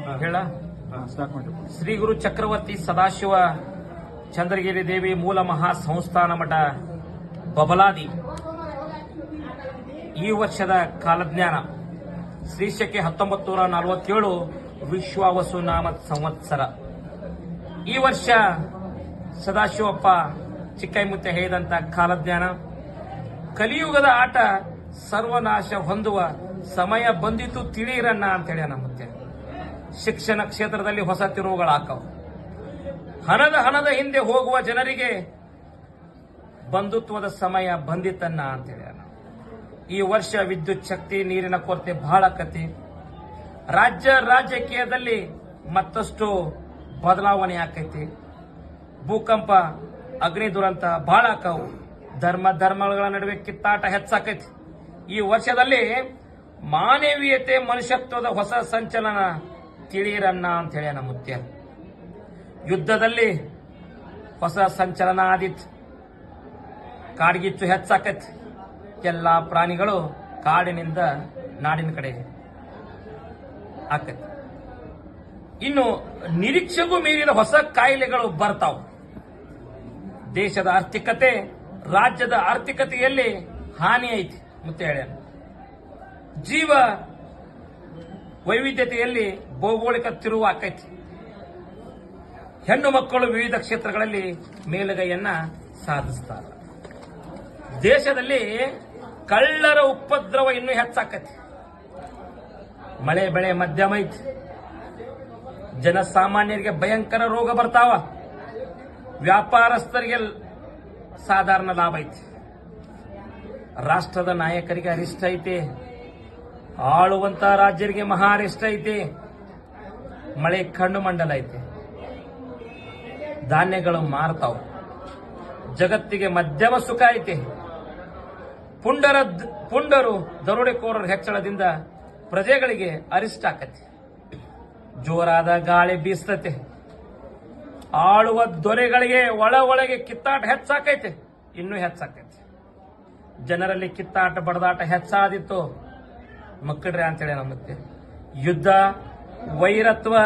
ಹೇಳ ಶ್ರೀ ಗುರು ಚಕ್ರವರ್ತಿ ಸದಾಶಿವ ಚಂದ್ರಗಿರಿ ದೇವಿ ಮೂಲ ಮಹಾ ಸಂಸ್ಥಾನ ಮಠ ಬಬಲಾದಿ ಈ ವರ್ಷದ ಕಾಲಜ್ಞಾನ ಶ್ರೀಶಕೆ 1947 ವಿಶ್ವಾವಸು ನಾಮ ಸಂವತ್ಸರ. ಈ ವರ್ಷ ಸದಾಶಿವಪ್ಪ ಚಿಕ್ಕೈಮುತ್ತೆ ಹೇಳಿದಂತ ಕಾಲಜ್ಞಾನ ಕಲಿಯುಗದ ಆಟ ಸರ್ವನಾಶ ಹೊಂದುವ ಸಮಯ ಬಂದಿತು ತಿಳಿಯಿರನ್ನ ಅಂತ ಹೇಳ್ಯಾನ. ಮತ್ತೆ ಶಿಕ್ಷಣ ಕ್ಷೇತ್ರದಲ್ಲಿ ಹೊಸ ತಿರುವುಗಳಾಕವು. ಹಣದ ಹಿಂದೆ ಹೋಗುವ ಜನರಿಗೆ ಬಂಧುತ್ವದ ಸಮಯ ಬಂದಿತನ್ನ ಅಂತ ಹೇಳ್ಯಾನ. ಈ ವರ್ಷ ವಿದ್ಯುತ್ ಶಕ್ತಿ ನೀರಿನ ಕೊರತೆ ಬಹಳ ಕತಿ. ರಾಜಕೀಯದಲ್ಲಿ ಮತ್ತಷ್ಟು ಬದಲಾವಣೆ ಆಕೈತಿ. ಭೂಕಂಪ ಅಗ್ನಿ ದುರಂತ ಬಹಳ ಆಕವು. ಧರ್ಮಗಳ ನಡುವೆ ಕಿತ್ತಾಟ ಹೆಚ್ಚಾಕೈತಿ. ಈ ವರ್ಷದಲ್ಲಿ ಮಾನವೀಯತೆ ಮನುಷ್ಯತ್ವದ ಹೊಸ ಸಂಚಲನ ತಿಳಿಯಿರನ್ನ ಅಂತ ಹೇಳ್ಯಾನ ಮುತ್ಯ. ಯುದ್ಧದಲ್ಲಿ ಹೊಸ ಸಂಚಲನ ಆದಿತ್ತು. ಕಾಡ್ಗಿಚ್ಚು ಹೆಚ್ಚಾಕೈತಿ. ಎಲ್ಲಾ ಪ್ರಾಣಿಗಳು ಕಾಡಿನಿಂದ ನಾಡಿನ ಕಡೆ ಆಕೈತಿ. ಇನ್ನು ನಿರೀಕ್ಷೆಗೂ ಮೀರಿದ ಹೊಸ ಕಾಯಿಲೆಗಳು ಬರ್ತಾವ. ದೇಶದ ಆರ್ಥಿಕತೆ ರಾಜ್ಯದ ಆರ್ಥಿಕತೆಯಲ್ಲಿ ಹಾನಿ ಐತಿ ಮತ್ತೆ ಹೇಳ್ಯಾನ. ಜೀವ ವೈವಿಧ್ಯತೆಯಲ್ಲಿ ಭೌಗೋಳಿಕ ತಿರುವು ಆಕೈತಿ. ಹೆಣ್ಣು ಮಕ್ಕಳು ವಿವಿಧ ಕ್ಷೇತ್ರಗಳಲ್ಲಿ ಮೇಲುಗೈಯನ್ನ ಸಾಧಿಸ್ತಾರೆ. ದೇಶದಲ್ಲಿ ಕಳ್ಳರ ಉಪದ್ರವ ಇನ್ನೂ ಹೆಚ್ಚಾಕೈತಿ. ಮಳೆ ಬೆಳೆ ಮಧ್ಯಮ ಐತಿ. ಜನಸಾಮಾನ್ಯರಿಗೆ ಭಯಂಕರ ರೋಗ ಬರ್ತಾವ. ವ್ಯಾಪಾರಸ್ಥರಿಗೆ ಸಾಧಾರಣ ಲಾಭ ಐತಿ. ರಾಷ್ಟ್ರದ ನಾಯಕರಿಗೆ ಅರಿಷ್ಟ ಐತಿ. ಆಳುವಂತ ರಾಜ್ಯರಿಗೆ ಮಹಾ ಅರಿಷ್ಟ ಐತಿ. ಮಳೆ ಕಣ್ಣು ಮಂಡಲ ಐತಿ. ಧಾನ್ಯಗಳು ಮಾರ್ತಾವ. ಜಗತ್ತಿಗೆ ಮಧ್ಯಮ ಸುಖ ಐತಿ. ಪುಂಡರು ದರೋಡೆಕೋರರ ಹೆಚ್ಚಳದಿಂದ ಪ್ರಜೆಗಳಿಗೆ ಅರಿಷ್ಟ ಆಕತಿ. ಜೋರಾದ ಗಾಳಿ ಬೀಸ್ತತೆ. ಆಳುವ ದೊರೆಗಳಿಗೆ ಒಳಗೆ ಕಿತ್ತಾಟ ಹೆಚ್ಚಾಕೈತೆ. ಇನ್ನೂ ಹೆಚ್ಚಾಕೈತಿ. ಜನರಲ್ಲಿ ಕಿತ್ತಾಟ ಬಡದಾಟ ಹೆಚ್ಚಾದಿತ್ತು. ಮಕ್ಕಳ್ರೆ ಅಂತೇಳಿ ಮತ್ತೆ ಯುದ್ಧ ವೈರತ್ವ